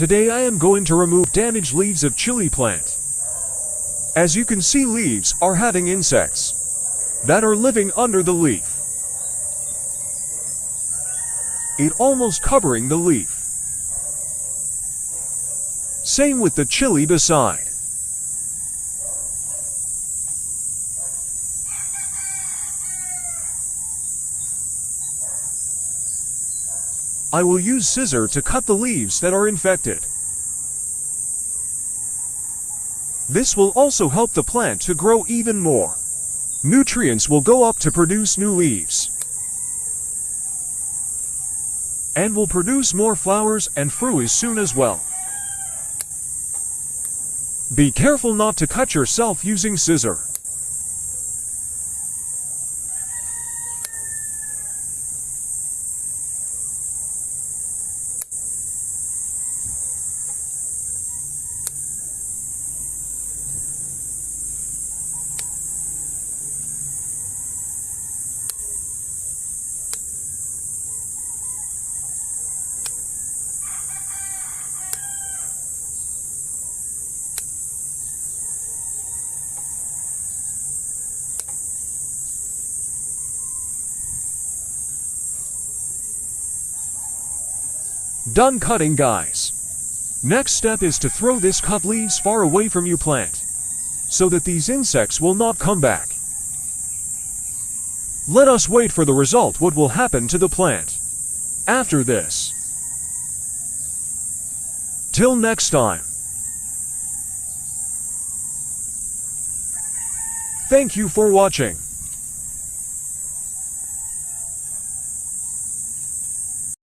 Today I am going to remove damaged leaves of chili plant. As you can see, leaves are having insects that are living under the leaf. It almost covering the leaf. Same with the chili beside. I will use scissor to cut the leaves that are infected. This will also help the plant to grow even more. Nutrients will go up to produce new leaves. And will produce more flowers and fruit as soon as well. Be careful not to cut yourself using scissor. Done cutting, guys. Next step is to throw this cut leaves far away from your plant, so that these insects will not come back. Let us wait for the result, what will happen to the plant after this. Till next time. Thank you for watching.